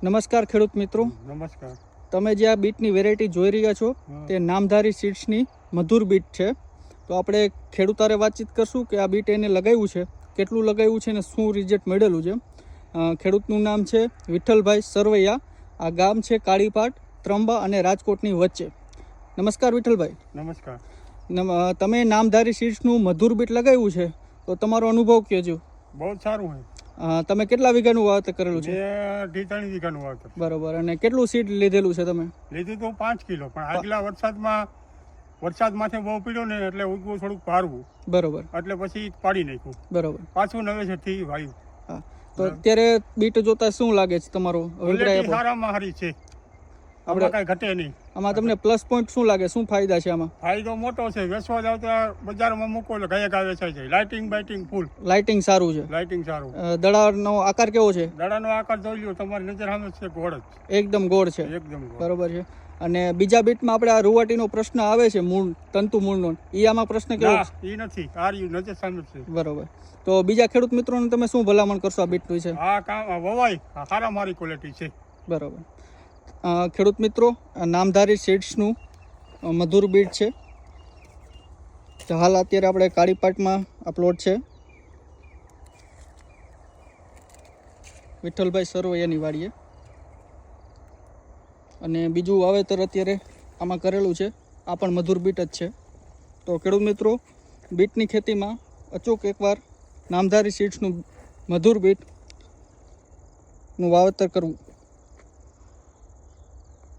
નમસ્કાર ખેડૂત મિત્રો, નમસ્કાર. તમે જે આ બીટની વેરાયટી જોઈ રહ્યા છો તે નામધારી સીડ્સની મધુર બીટ છે. તો આપણે ખેડૂતારે વાતચીત કરશું કે આ બીટ એને લગાવ્યું છે, કેટલું લગાવ્યું છે અને શું રિઝલ્ટ મળેલું છે. ખેડૂતનું નામ છે વિઠ્ઠલભાઈ સરવૈયા. આ ગામ છે કાળીપાટ, ત્રંબા અને રાજકોટની વચ્ચે. નમસ્કાર વિઠ્ઠલભાઈ. નમસ્કાર. તમે નામધારી સીડ્સનું મધુર બીટ લગાવ્યું છે, તો તમારો અનુભવ કહેજો. બહુ સારું હોય. તમે કેટલા વીઘાનું વાવેતર કરેલું છે? 2-3 વીઘાનું વાવેતર. બરોબર. અને કેટલું સીડ લીધેલું છે તમે? લીધું તો 5 કિલો, પણ આગલા વરસાદ માથે બહુ પીડ્યો ને એટલે ઉગવું થોડુંક પારવું. બરોબર. એટલે પછી પાડી નાખ્યું. બરોબર. પાછું નવેસરથી વાયું. હા, તો અત્યારે બીટ જોતા શું લાગે છે તમારો અભિપ્રાય? સારામાં સારી છે, આપણે કાંઈ ઘટે નહીં. આમાં તમને પ્લસ પોઈન્ટ શું લાગે, શું ફાયદા છે આમાં? ફાયદો મોટો છે. વેચવા જાવ તો બજારમાં મૂકો એટલે ગયા વેચાઈ જાય. લાઇટિંગ ફૂલ. લાઇટિંગ સારું છે. લાઇટિંગ સારું. દડાનો આકાર કેવો છે? દડાનો આકાર જોઈ લ્યો, તમારી નજર સામે છે. ગોળ જ એકદમ ગોળ છે. એકદમ ગોળ. બરોબર છે. અને બીજા બીટમાં આપણે આ રૂવાટીનો પ્રશ્ન આવે છે, તંતુ મૂળનો, એ આમાં પ્રશ્ન કેવો છે? એ નથી, આ નજર સામે છે. બરોબર. તો બીજા ખેડૂત મિત્રોને તમે શું ભલામણ કરશો આ બીટ વિશે? આ કામ વવાય સારા મારી ક્વોલિટી છે. બરોબર. ખેડૂત મિત્રો, નામધારી સીડ્સનું મધુર બીટ છે. હાલ અત્યારે આપણે કાળીપાટમાં આ પ્લોટ છે, વિઠ્ઠલભાઈ સરવૈયાની વાડીએ. અને બીજું વાવેતર અત્યારે આમાં કરેલું છે, આ પણ મધુર બીટ જ છે. તો ખેડૂત મિત્રો, બીટની ખેતીમાં અચૂક એકવાર નામધારી સીડ્સનું મધુર બીટનું વાવેતર કરવું.